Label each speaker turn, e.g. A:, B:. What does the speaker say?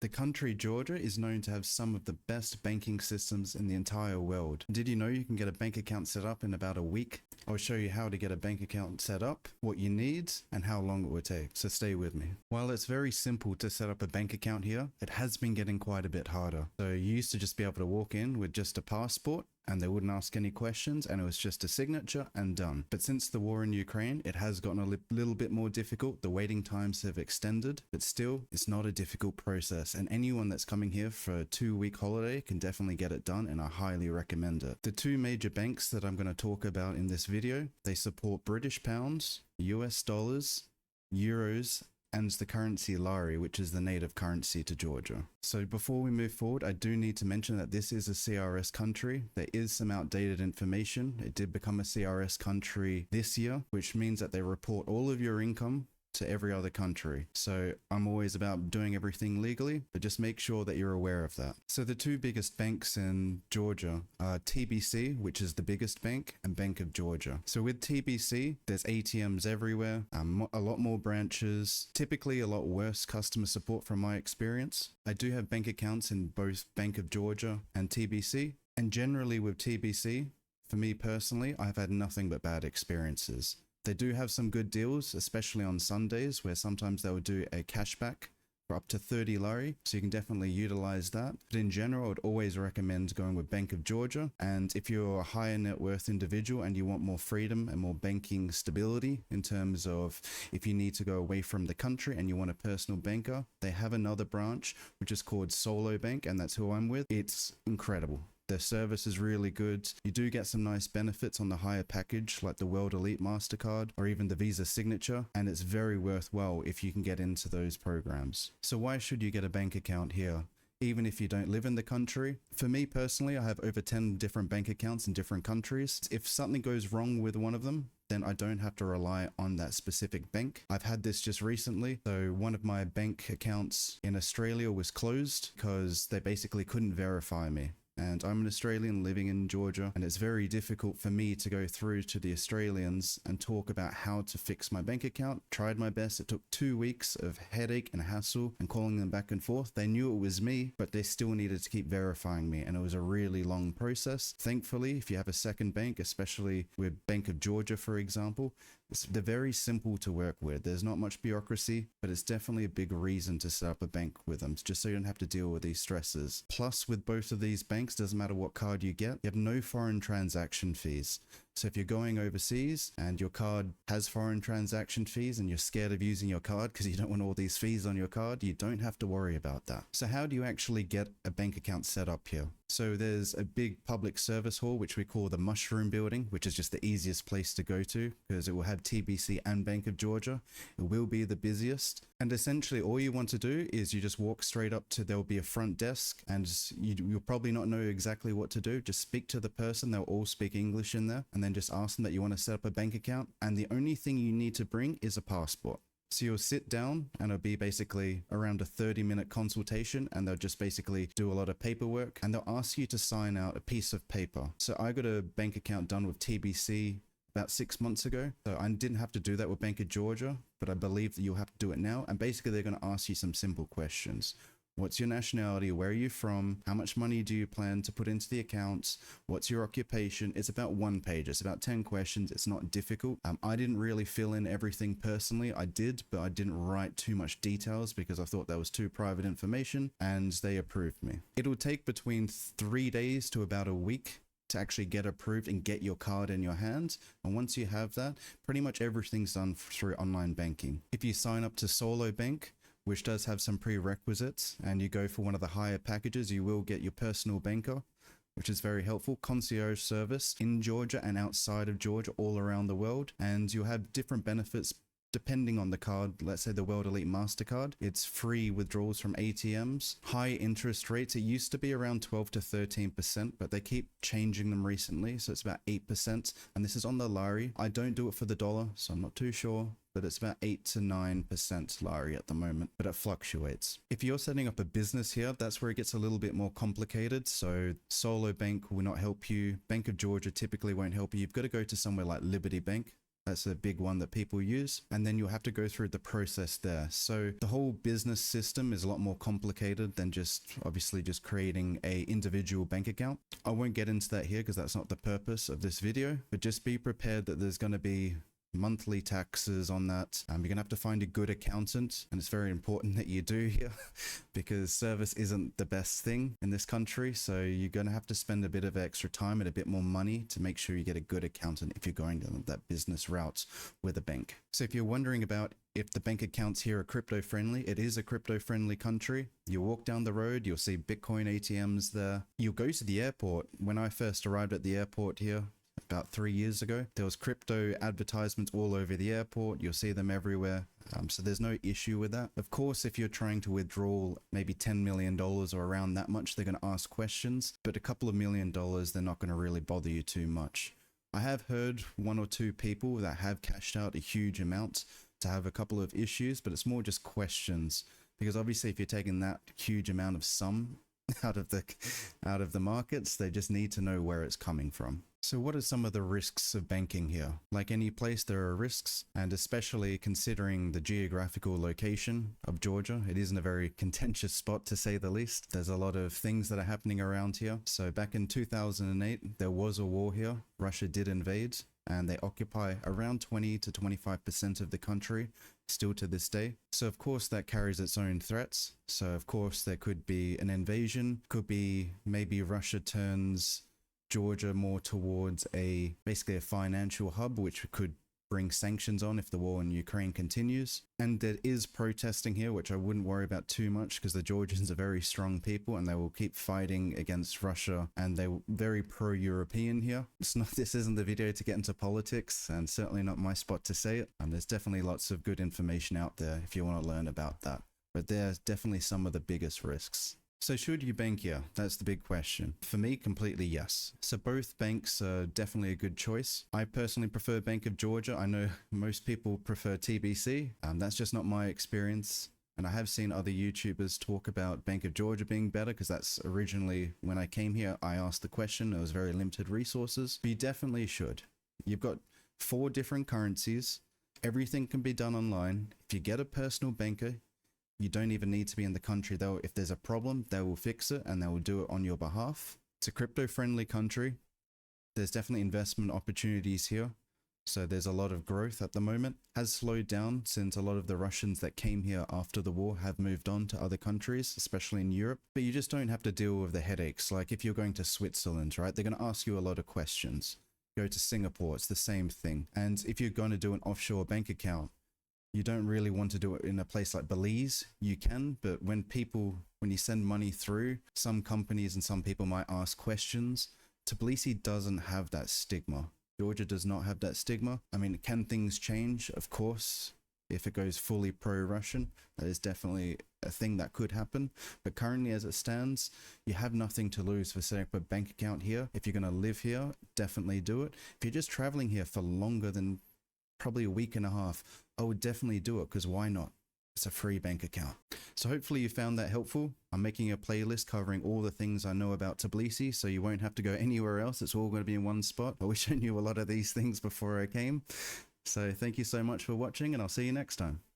A: The country Georgia is known to have some of the best banking systems in the entire world. Did you know you can get a bank account set up in about a week? I'll show you how to get a bank account set up, what you need, and how long it would take, so stay with me. While it's very simple to set up a bank account here, it has been getting quite a bit harder. So you used to just be able to walk in with just a passport, and they wouldn't ask any questions, and it was just a signature and done. But since the war in Ukraine, it has gotten a little bit more difficult. The waiting times have extended, but still, it's not a difficult process, and anyone that's coming here for a 2-week holiday can definitely get it done, and I highly recommend it. The two major banks that I'm going to talk about in this video, they support British pounds, US dollars, euros, and the currency lari, which is the native currency to Georgia. So before we move forward, I do need to mention that this is a CRS country. There is some outdated information. It did become a CRS country this year, which means that they report all of your income to every other country. So I'm always about doing everything legally, but just make sure that you're aware of that. So the two biggest banks in Georgia are TBC, which is the biggest bank, and Bank of Georgia. So with TBC, there's ATMs everywhere, a lot more branches, typically a lot worse customer support from my experience. I do have bank accounts in both Bank of Georgia and TBC, and generally with TBC, for me personally, I've had nothing but bad experiences. They do have some good deals, especially on Sundays, where sometimes they'll do a cashback for up to 30 lari, so you can definitely utilize that. But in general, I would always recommend going with Bank of Georgia. And if you're a higher net worth individual and you want more freedom and more banking stability in terms of if you need to go away from the country and you want a personal banker, they have another branch, which is called Solo Bank, and that's who I'm with. It's incredible. Their service is really good. You do get some nice benefits on the higher package, like the World Elite MasterCard or even the Visa Signature, and it's very worthwhile if you can get into those programs. So why should you get a bank account here? Even if you don't live in the country. For me personally, I have over 10 different bank accounts in different countries. If something goes wrong with one of them, then I don't have to rely on that specific bank. I've had this just recently. So one of my bank accounts in Australia was closed because they basically couldn't verify me. And I'm an Australian living in Georgia, and it's very difficult for me to go through to the Australians and talk about how to fix my bank account. Tried my best. It took 2 weeks of headache and hassle and calling them back and forth. They knew it was me, but they still needed to keep verifying me, and it was a really long process. Thankfully, if you have a second bank, especially with Bank of Georgia, for example, they're very simple to work with. There's not much bureaucracy, but it's definitely a big reason to set up a bank with them, just so you don't have to deal with these stresses. Plus, with both of these banks, doesn't matter what card you get, you have no foreign transaction fees. So if you're going overseas and your card has foreign transaction fees and you're scared of using your card because you don't want all these fees on your card, you don't have to worry about that. So how do you actually get a bank account set up here? So there's a big public service hall, which we call the Mushroom Building, which is just the easiest place to go to because it will have TBC and Bank of Georgia. It will be the busiest. And essentially all you want to do is you just walk straight up to, there'll be a front desk, and you'll probably not know exactly what to do. Just speak to the person. They'll all speak English in there, and then just ask them that you want to set up a bank account. And the only thing you need to bring is a passport. So you'll sit down and it'll be basically around a 30-minute consultation, and they'll just basically do a lot of paperwork, and they'll ask you to sign out a piece of paper. So I got a bank account done with TBC about 6 months ago. So I didn't have to do that with Bank of Georgia, but I believe that you'll have to do it now. And basically they're going to ask you some simple questions. What's your nationality? Where are you from? How much money do you plan to put into the accounts? What's your occupation? It's about 1 page. It's about 10 questions. It's not difficult. I didn't really fill in everything personally. I did, but I didn't write too much details because I thought that was too private information, and they approved me. It'll take between 3 days to about a week to actually get approved and get your card in your hands. And once you have that, pretty much everything's done through online banking. If you sign up to Solo Bank, which does have some prerequisites, and you go for one of the higher packages, you will get your personal banker, which is very helpful. Concierge service in Georgia and outside of Georgia, all around the world. And you'll have different benefits depending on the card. Let's say the World Elite MasterCard, it's free withdrawals from ATMs, high interest rates. It used to be around 12 to 13%, but they keep changing them recently. So it's about 8. And this is on the lari. I don't do it for the dollar, so I'm not too sure, but it's about 8 to 9% lari at the moment, but it fluctuates. If you're setting up a business here, that's where it gets a little bit more complicated. So Solo Bank will not help you. Bank of Georgia typically won't help you. You've got to go to somewhere like Liberty Bank. That's a big one that people use. And then you'll have to go through the process there. So the whole business system is a lot more complicated than just obviously just creating a individual bank account. I won't get into that here because that's not the purpose of this video, but just be prepared that there's going to be monthly taxes on that. You're gonna have to find a good accountant, and it's very important that you do here because service isn't the best thing in this country. So you're gonna have to spend a bit of extra time and a bit more money to make sure you get a good accountant if you're going down that business route with a bank. So if you're wondering about if the bank accounts here are crypto friendly, it is a crypto friendly country. You walk down the road, you'll see Bitcoin ATMs there. You'll go to the airport. When I first arrived at the airport here, about 3 years ago, there was crypto advertisements all over the airport. You'll see them everywhere. So there's no issue with that. Of course, if you're trying to withdraw maybe $10 million or around that much, they're going to ask questions, but a couple of $1 million, they're not going to really bother you too much. I have heard 1 or 2 people that have cashed out a huge amount to have a couple of issues, but it's more just questions, because obviously if you're taking that huge amount of sum out of the markets, they just need to know where it's coming from. So what are some of the risks of banking here? Like any place, there are risks, and especially considering the geographical location of Georgia, it isn't a very contentious spot to say the least. There's a lot of things that are happening around here. So back in 2008, there was a war here. Russia did invade, and they occupy around 20 to 25% of the country still to this day. So of course that carries its own threats. So of course there could be an invasion, could be maybe Russia turns Georgia more towards basically a financial hub, which could bring sanctions on if the war in Ukraine continues. And there is protesting here, which I wouldn't worry about too much because the Georgians are very strong people and they will keep fighting against Russia, and they're very pro-European here. This isn't the video to get into politics, and certainly not my spot to say it. There's definitely lots of good information out there if you want to learn about that. But there's definitely some of the biggest risks. So should you bank here? That's the big question. For me, completely yes. So both banks are definitely a good choice. I personally prefer Bank of Georgia. I know most people prefer TBC. That's just not my experience. And I have seen other YouTubers talk about Bank of Georgia being better because that's originally when I came here, I asked the question. There was very limited resources. But you definitely should. You've got 4 different currencies. Everything can be done online. If you get a personal banker, you don't even need to be in the country though. If there's a problem, they will fix it and they will do it on your behalf. It's a crypto-friendly country. There's definitely investment opportunities here. So there's a lot of growth at the moment. Has slowed down since a lot of the Russians that came here after the war have moved on to other countries, especially in Europe. But you just don't have to deal with the headaches. Like if you're going to Switzerland, right? They're going to ask you a lot of questions. Go to Singapore, it's the same thing. And if you're going to do an offshore bank account, you don't really want to do it in a place like Belize. You can, but when you send money through, some companies and some people might ask questions. Tbilisi doesn't have that stigma. Georgia does not have that stigma. I mean, can things change? Of course. If it goes fully pro-Russian, that is definitely a thing that could happen. But currently as it stands, you have nothing to lose for setting up a bank account here. If you're going to live here, definitely do it. If you're just traveling here for longer than probably a week and a half, I would definitely do it because why not? It's a free bank account. So hopefully you found that helpful. I'm making a playlist covering all the things I know about Tbilisi, so you won't have to go anywhere else. It's all going to be in one spot. I wish I knew a lot of these things before I came. So thank you so much for watching, and I'll see you next time.